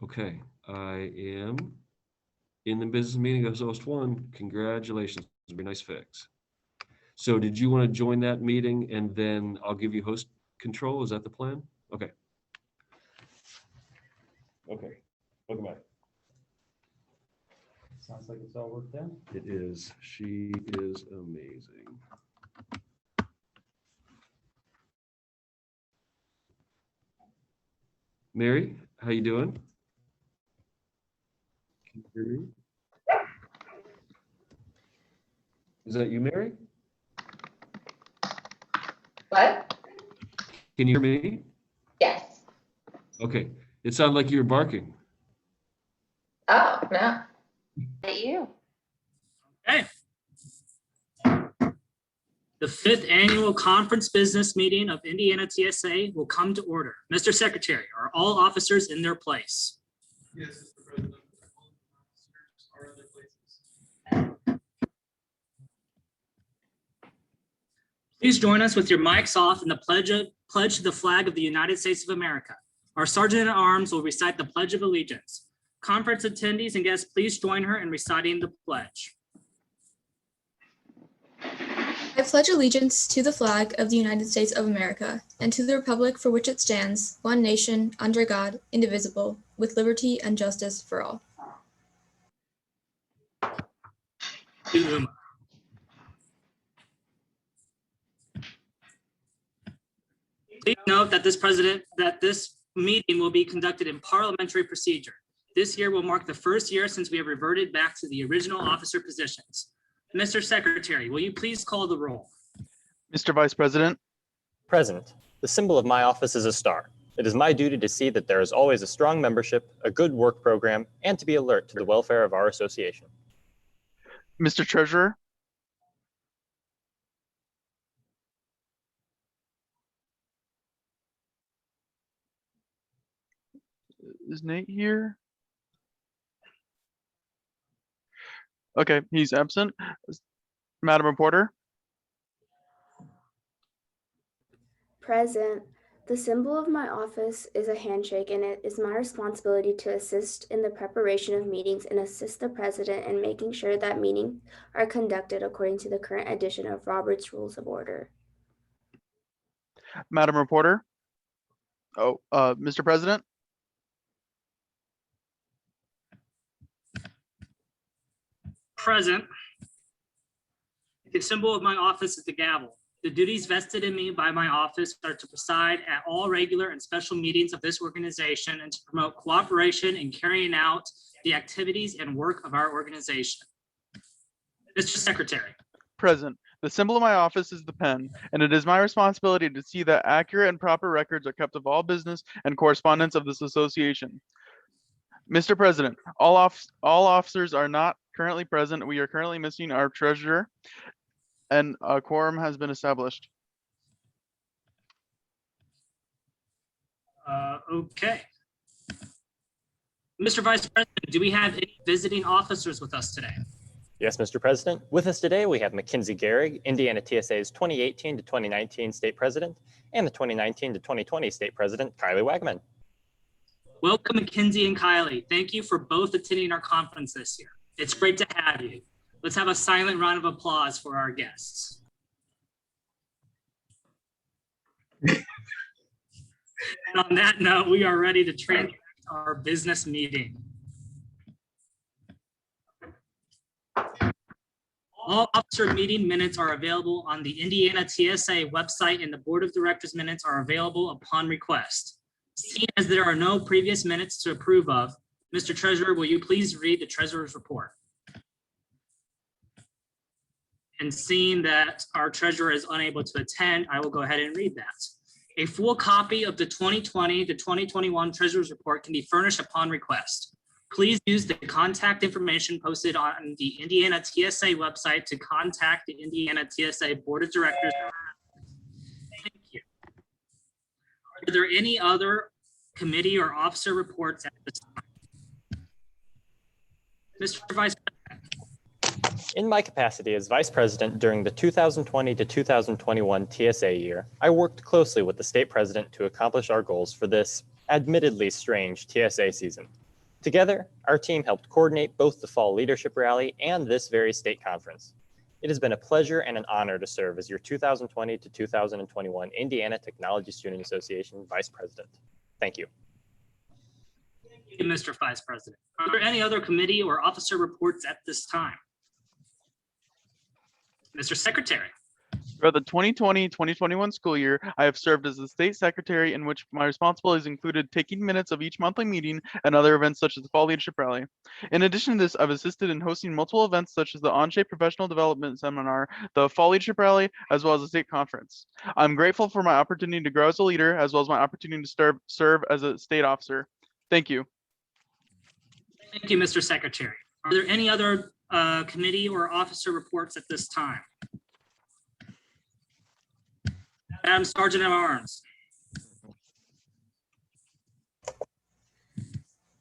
Okay, I am in the business meeting as host one. Congratulations, very nice fix. So did you want to join that meeting and then I'll give you host control? Is that the plan? Okay. Okay, welcome back. Sounds like it's all worked out. It is. She is amazing. Mary, how you doing? Can you hear me? Is that you, Mary? What? Can you hear me? Yes. Okay, it sounded like you were barking. Oh, no. At you. Okay. The 5th annual conference business meeting of Indiana TSA will come to order. Mr. Secretary, are all officers in their place? Yes, Mr. President. All officers are in their places. Please join us with your mics off in the pledge to the flag of the United States of America. Our Sergeant at Arms will recite the Pledge of Allegiance. Conference attendees and guests, please join her in reciting the pledge. I pledge allegiance to the flag of the United States of America and to the republic for which it stands, one nation, under God, indivisible, with liberty and justice for all. Please note that this meeting will be conducted in parliamentary procedure. This year will mark the first year since we have reverted back to the original officer positions. Mr. Secretary, will you please call the roll? Mr. Vice President. Present. The symbol of my office is a star. It is my duty to see that there is always a strong membership, a good work program, and to be alert to the welfare of our association. Mr. Treasurer. Is Nate here? Okay, he's absent. Madam Reporter. Present. The symbol of my office is a handshake, and it is my responsibility to assist in the preparation of meetings and assist the president in making sure that meetings are conducted according to the current edition of Robert's Rules of Order. Madam Reporter. Oh, Mr. President. Present. The symbol of my office is the gavel. The duties vested in me by my office are to preside at all regular and special meetings of this organization and to promote cooperation in carrying out the activities and work of our organization. Mr. Secretary. Present. The symbol of my office is the pen, and it is my responsibility to see that accurate and proper records are kept of all business and correspondence of this association. Mr. President, all officers are not currently present. We are currently missing our treasurer, and a quorum has been established. Okay. Mr. Vice President, do we have any visiting officers with us today? Yes, Mr. President. With us today, we have Mackenzie Gehrig, Indiana TSA's 2018 to 2019 State President, and the 2019 to 2020 State President, Kylie Wagman. Welcome, Mackenzie and Kylie. Thank you for both attending our conference this year. It's great to have you. Let's have a silent round of applause for our guests. And on that note, we are ready to transact our business meeting. All officer meeting minutes are available on the Indiana TSA website, and the Board of Directors minutes are available upon request. Seeing as there are no previous minutes to approve of, Mr. Treasurer, will you please read the Treasurer's report? And seeing that our Treasurer is unable to attend, I will go ahead and read that. A full copy of the 2020 to 2021 Treasurer's report can be furnished upon request. Please use the contact information posted on the Indiana TSA website to contact the Indiana TSA Board of Directors. Thank you. Are there any other committee or officer reports at this time? Mr. Vice President. In my capacity as Vice President during the 2020 to 2021 TSA year, I worked closely with the State President to accomplish our goals for this admittedly strange TSA season. Together, our team helped coordinate both the Fall Leadership Rally and this very state conference. It has been a pleasure and an honor to serve as your 2020 to 2021 Indiana Technology Student Association Vice President. Thank you. Thank you, Mr. Vice President. Are there any other committee or officer reports at this time? Mr. Secretary. Throughout the 2020-2021 school year, I have served as the state secretary, in which my responsibilities included taking minutes of each monthly meeting and other events such as the Fall Leadership Rally. In addition to this, I've assisted in hosting multiple events such as the On-Shape Professional Development Seminar, the Fall Leadership Rally, as well as the state conference. I'm grateful for my opportunity to grow as a leader, as well as my opportunity to serve as a state officer. Thank you. Thank you, Mr. Secretary. Are there any other committee or officer reports at this time? Madam Sergeant at Arms.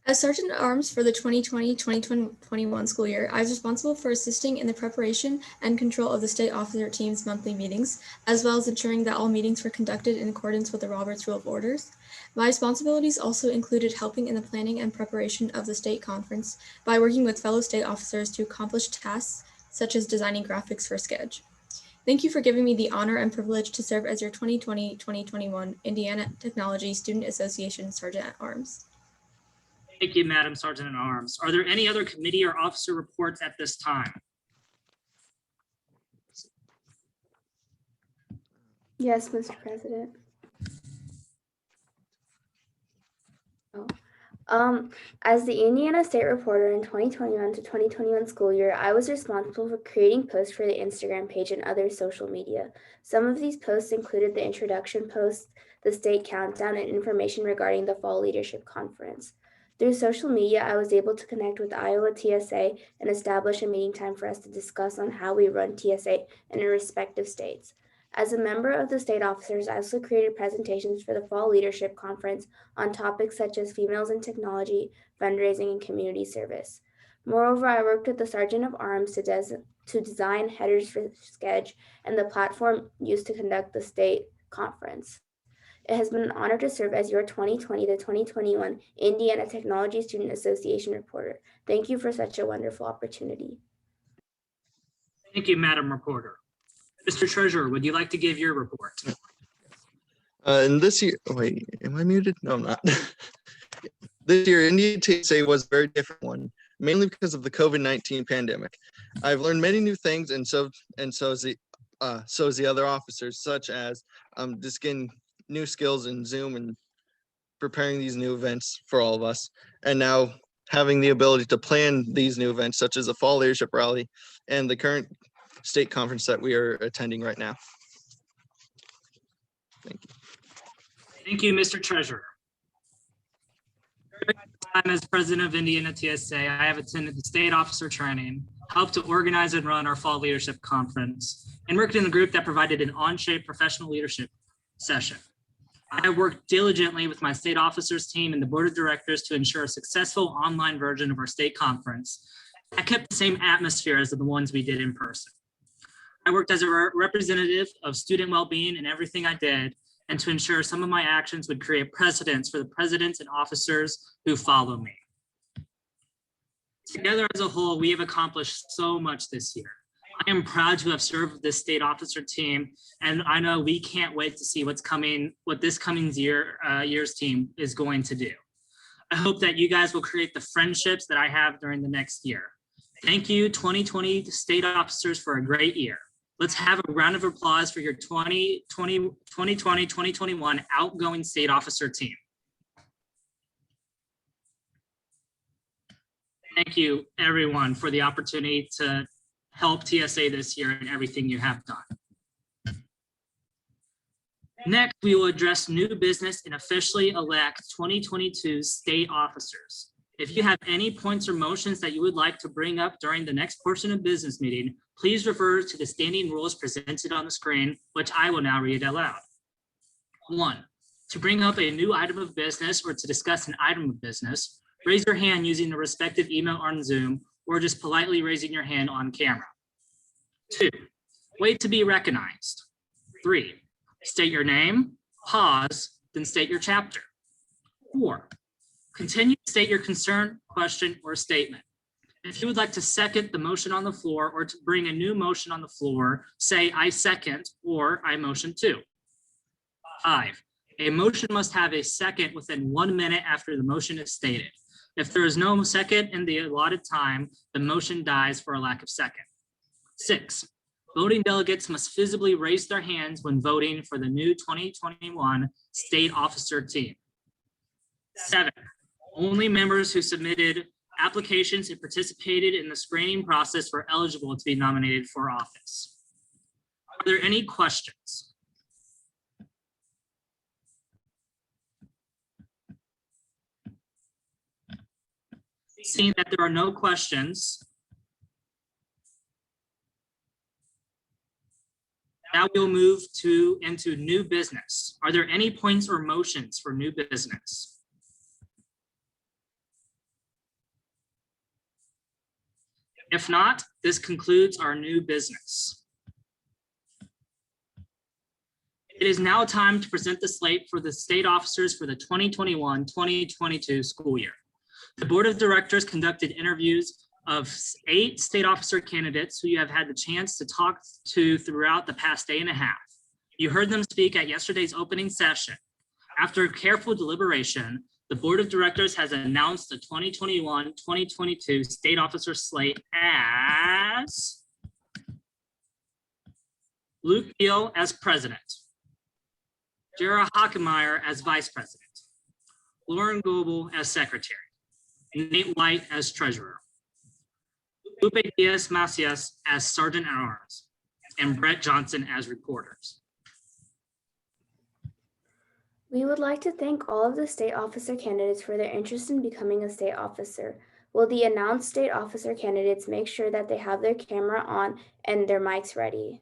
As Sergeant at Arms for the 2020-2021 school year, I was responsible for assisting in the preparation and control of the state officer team's monthly meetings, as well as ensuring that all meetings were conducted in accordance with the Roberts Rule of Orders. My responsibilities also included helping in the planning and preparation of the state conference by working with fellow state officers to accomplish tasks such as designing graphics for Sketch. Thank you for giving me the honor and privilege to serve as your 2020-2021 Indiana Technology Student Association Sergeant at Arms. Thank you, Madam Sergeant at Arms. Are there any other committee or officer reports at this time? Yes, Mr. President. As the Indiana State Reporter in 2021 to 2021 school year, I was responsible for creating posts for the Instagram page and other social media. Some of these posts included the introduction posts, the state countdown, and information regarding the Fall Leadership Conference. Through social media, I was able to connect with Iowa TSA and establish a meeting time for us to discuss on how we run TSA in our respective states. As a member of the state officers, I also created presentations for the Fall Leadership Conference on topics such as females in technology, fundraising, and community service. Moreover, I worked with the Sergeant of Arms to design headers for Sketch and the platform used to conduct the state conference. It has been an honor to serve as your 2020 to 2021 Indiana Technology Student Association reporter. Thank you for such a wonderful opportunity. Thank you, Madam Reporter. Mr. Treasurer, would you like to give your report? And this year, wait, am I muted? No, I'm not. This year, Indiana TSA was a very different one, mainly because of the COVID-19 pandemic. I've learned many new things, and so is the other officers, such as just getting new skills in Zoom and preparing these new events for all of us, and now having the ability to plan these new events, such as the Fall Leadership Rally and the current state conference that we are attending right now. Thank you. Thank you, Mr. Treasurer. During my time as president of Indiana TSA, I have attended the state officer training, helped to organize and run our Fall Leadership Conference, and worked in the group that provided an on-shape professional leadership session. I worked diligently with my state officers team and the board of directors to ensure a successful online version of our state conference. I kept the same atmosphere as the ones we did in person. I worked as a representative of student well-being in everything I did, and to ensure some of my actions would create precedents for the presidents and officers who follow me. Together as a whole, we have accomplished so much this year. I am proud to have served this state officer team, and I know we can't wait to see what this coming year's team is going to do. I hope that you guys will create the friendships that I have during the next year. Thank you, 2020 state officers, for a great year. Let's have a round of applause for your 2020-2021 outgoing state officer team. Thank you, everyone, for the opportunity to help TSA this year and everything you have done. Next, we will address new business and officially elect 2022 state officers. If you have any points or motions that you would like to bring up during the next portion of business meeting, please refer to the standing rules presented on the screen, which I will now read aloud. 1, to bring up a new item of business or to discuss an item of business, raise your hand using the respective email on Zoom or just politely raising your hand on camera. 2, wait to be recognized. 3, state your name, pause, then state your chapter. 4, Continue to state your concern, question, or statement. If you would like to second the motion on the floor or to bring a new motion on the floor, say I second or I motion to. 5, a motion must have a second within 1 minute after the motion is stated. If there is no second in the allotted time, the motion dies for a lack of second. 6, voting delegates must visibly raise their hands when voting for the new 2021 state officer team. 7, only members who submitted applications and participated in the screening process were eligible to be nominated for office. Are there any questions? Seeing that there are no questions, now we'll move into new business. Are there any points or motions for new business? If not, this concludes our new business. It is now time to present the slate for the state officers for the 2021-2022 school year. The Board of Directors conducted interviews of 8 state officer candidates who you have had the chance to talk to throughout the past day and a half. You heard them speak at yesterday's opening session. After careful deliberation, the Board of Directors has announced the 2021-2022 state officer slate as Luke Deal as president, Jara Hockemeyer as vice president, Lauren Goebel as secretary, Nate White as treasurer, Lupe Diaz Macias as sergeant at arms, and Brett Johnson as reporters. We would like to thank all of the state officer candidates for their interest in becoming a state officer. Will the announced state officer candidates make sure that they have their camera on and their mics ready?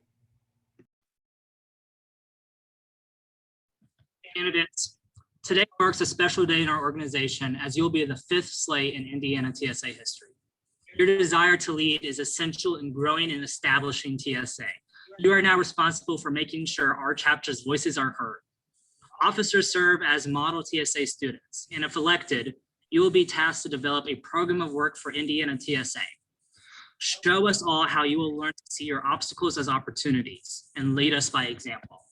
Candidates, today marks a special day in our organization as you'll be the 5th slate in Indiana TSA history. Your desire to lead is essential in growing and establishing TSA. You are now responsible for making sure our chapter's voices are heard. Officers serve as model TSA students, and if elected, you will be tasked to develop a program of work for Indiana TSA. Show us all how you will learn to see your obstacles as opportunities and lead us by example.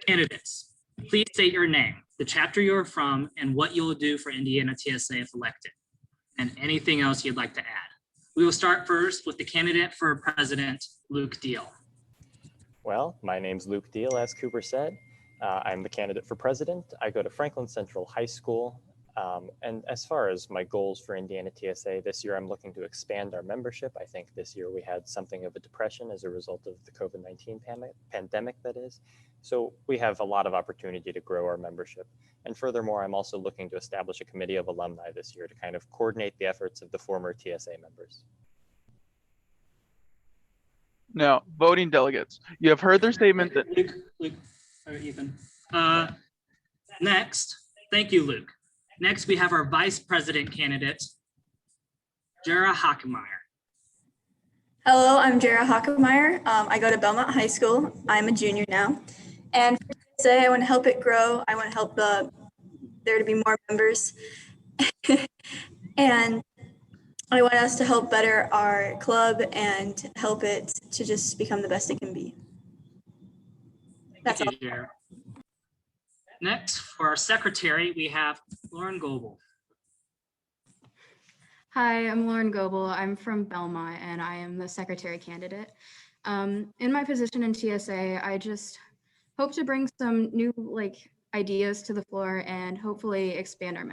Candidates, please state your name, the chapter you are from, and what you will do for Indiana TSA if elected, and anything else you'd like to add. We will start first with the candidate for president, Luke Deal. Well, my name's Luke Deal, as Cooper said. I'm the candidate for president. I go to Franklin Central High School. And as far as my goals for Indiana TSA this year, I'm looking to expand our membership. I think this year we had something of a depression as a result of the COVID-19 pandemic, that is. So we have a lot of opportunity to grow our membership. And furthermore, I'm also looking to establish a committee of alumni this year to kind of coordinate the efforts of the former TSA members. Now, voting delegates, you have heard their statement that Luke, or Ethan. Next, thank you, Luke. Next, we have our vice president candidate, Jara Hockemeyer. Hello, I'm Jara Hockemeyer. I go to Belmont High School. I'm a junior now. And for today, I want to help it grow. I want to help there to be more members. And I want us to help better our club and help it to just become the best it can be. That's all. Thank you, Jara. Next, for our secretary, we have Lauren Goebel. Hi, I'm Lauren Goebel. I'm from Belmont and I am the secretary candidate. In my position in TSA, I just hope to bring some new ideas to the floor and hopefully expand our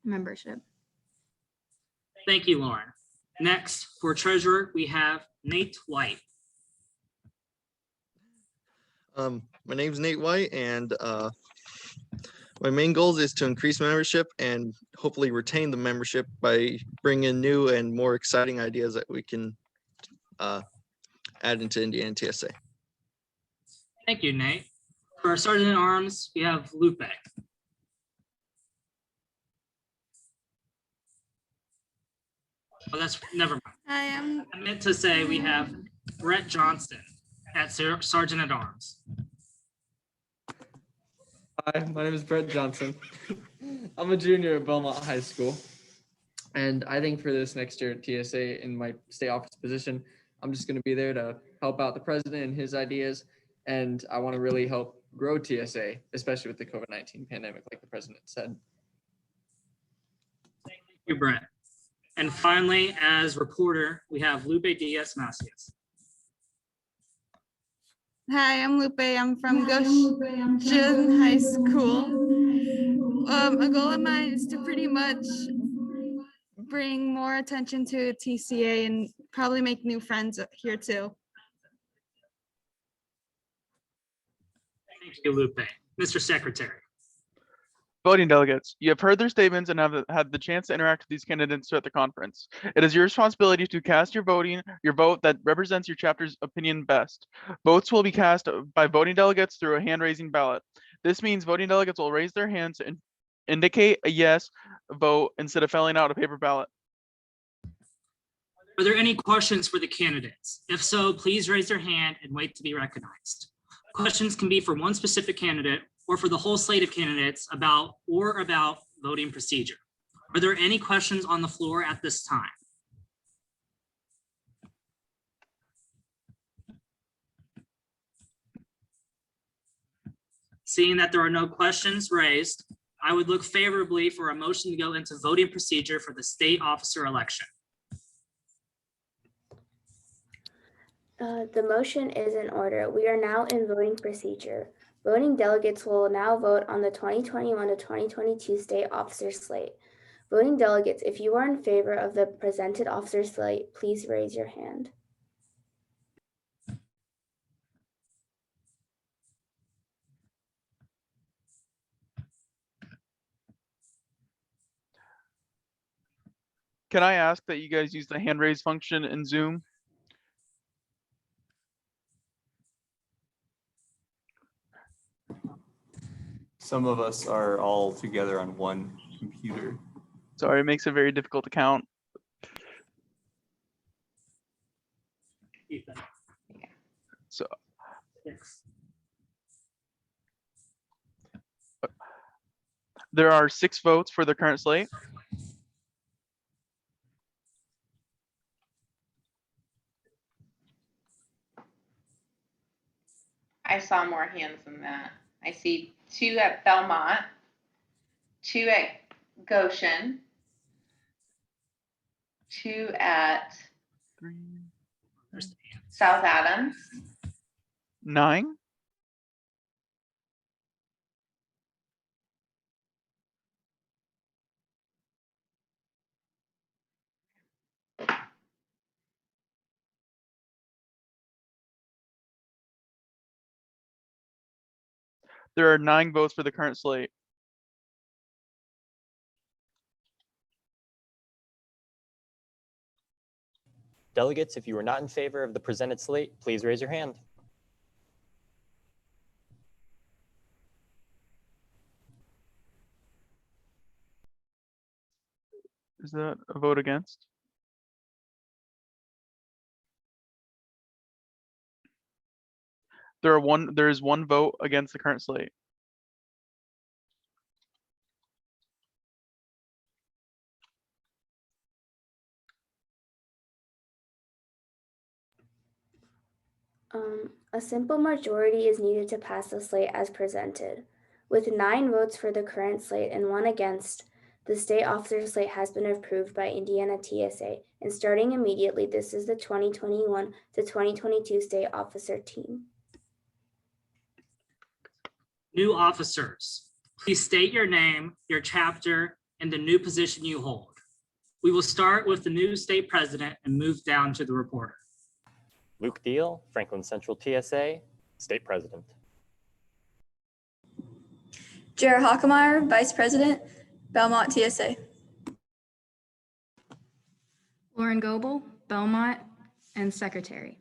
membership. Thank you, Lauren. Next, for treasurer, we have Nate White. My name's Nate White, and my main goal is to increase membership and hopefully retain the membership by bringing new and more exciting ideas that we can add into Indiana TSA. Thank you, Nate. For our sergeant at arms, we have Lupe. Oh, that's, never mind. I meant to say we have Brett Johnson at sergeant at arms. Hi, my name is Brett Johnson. I'm a junior at Belmont High School. And I think for this next year at TSA in my state office position, I'm just going to be there to help out the president and his ideas. And I want to really help grow TSA, especially with the COVID-19 pandemic, like the president said. Thank you, Brett. And finally, as reporter, we have Lupe Diaz-Macias. Hi, I'm Lupe. I'm from Goshen High School. A goal of mine is to pretty much bring more attention to TCA and probably make new friends here too. Thank you, Lupe. Mr. Secretary. Voting delegates, you have heard their statements and have had the chance to interact with these candidates throughout the conference. It is your responsibility to cast your vote that represents your chapter's opinion best. Votes will be cast by voting delegates through a hand-raising ballot. This means voting delegates will raise their hands and indicate a yes vote instead of filling out a paper ballot. Are there any questions for the candidates? If so, please raise your hand and wait to be recognized. Questions can be for one specific candidate or for the whole slate of candidates about voting procedure. Are there any questions on the floor at this time? Seeing that there are no questions raised, I would look favorably for a motion to go into voting procedure for the state officer election. The motion is in order. We are now in voting procedure. Voting delegates will now vote on the 2021 to 2022 state officer slate. Voting delegates, if you are in favor of the presented officer slate, please raise your hand. Can I ask that you guys use the hand raise function in Zoom? Some of us are all together on one computer. Sorry, it makes it very difficult to count. So there are 6 votes for the current slate. I saw more hands than that. I see 2 at Belmont, 2 at Goshen, 2 at 3, South Adams, 9. There are 9 votes for the current slate. Delegates, if you are not in favor of the presented slate, please raise your hand. Is that a vote against? There is 1 vote against the current slate. A simple majority is needed to pass the slate as presented. With 9 votes for the current slate and 1 against, the state officer slate has been approved by Indiana TSA, and starting immediately, this is the 2021 to 2022 state officer team. New officers, please state your name, your chapter, and the new position you hold. We will start with the new state president and move down to the reporter. Luke Deal, Franklin Central TSA, State President. Jared Hockemeyer, Vice President, Belmont TSA. Lauren Goebel, Belmont, and Secretary.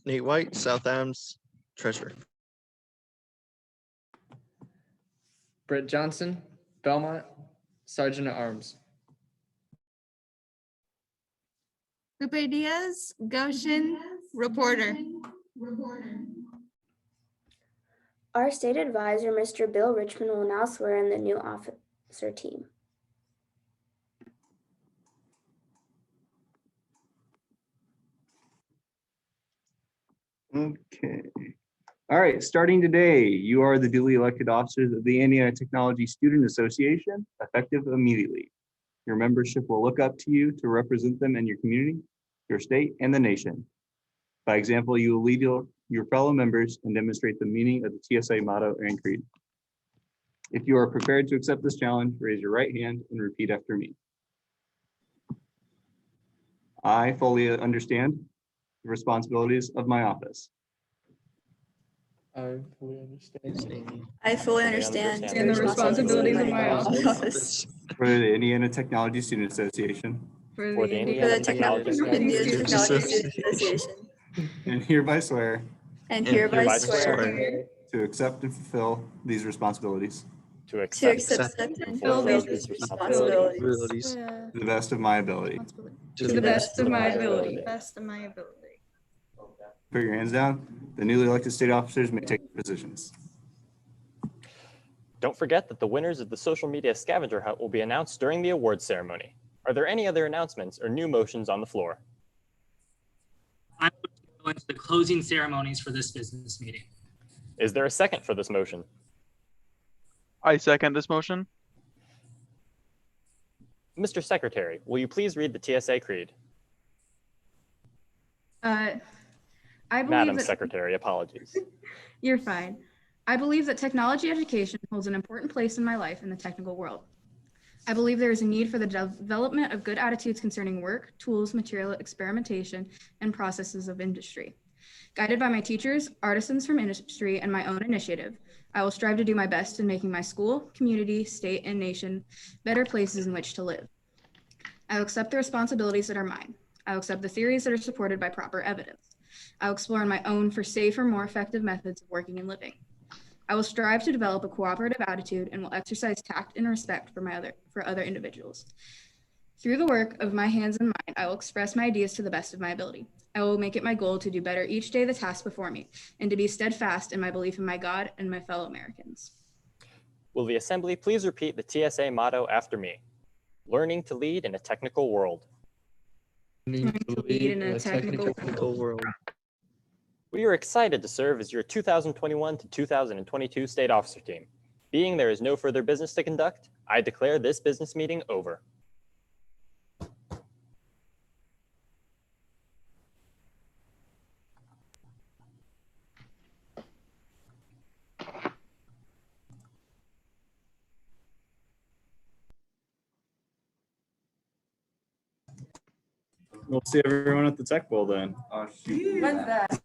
Nate White, South Adams, Treasurer. Britt Johnson, Belmont, Sergeant at Arms. Lupe Diaz, Goshen, reporter. Our state advisor, Mr. Bill Richmond, will now swear in the new officer team. Okay. All right, starting today, you are the duly elected officers of the Indiana Technology Student Association, effective immediately. Your membership will look up to you to represent them in your community, your state, and the nation. By example, you will lead your fellow members and demonstrate the meaning of the TSA motto and creed. If you are prepared to accept this challenge, raise your right hand and repeat after me. I fully understand the responsibilities of my office. I fully understand. I fully understand And the responsibilities of my office. For the Indiana Technology Student Association, For the For Indiana the Technology Indiana Student Technology Student Association. and hereby swear And hereby hereby swear to accept and fulfill these responsibilities to to accept accept and fulfill these responsibilities to the best of my ability. to the best of my ability. Best of my ability. Put your hands down. The newly elected state officers may take their positions. Don't forget that the winners of the social media scavenger hunt will be announced during the awards ceremony. Are there any other announcements or new motions on the floor? I'm going to go into the closing ceremonies for this business meeting. Is there a second for this motion? I second this motion. Mr. Secretary, will you please read the TSA creed? I believe Madam that Secretary, apologies. you're fine. I believe that technology education holds an important place in my life in the technical world. I believe there is a need for the development of good attitudes concerning work, tools, material, experimentation, and processes of industry. Guided by my teachers, artisans from industry, and my own initiative, I will strive to do my best in making my school, community, state, and nation better places in which to live. I will accept the responsibilities that are mine. I will accept the theories that are supported by proper evidence. I will explore on my own for safer, more effective methods of working and living. I will strive to develop a cooperative attitude and will exercise tact and respect for other individuals. Through the work of my hands and mind, I will express my ideas to the best of my ability. I will make it my goal to do better each day the task before me, and to be steadfast in my belief in my God and my fellow Americans. Will the Assembly please repeat the TSA motto after me? Learning to lead in a technical world. Learning to lead in a technical world. We are excited to serve as your 2021 to 2022 state officer team. Being there is no further business to conduct, I declare this business meeting over. We'll see everyone at the Tech Bowl then. What's that?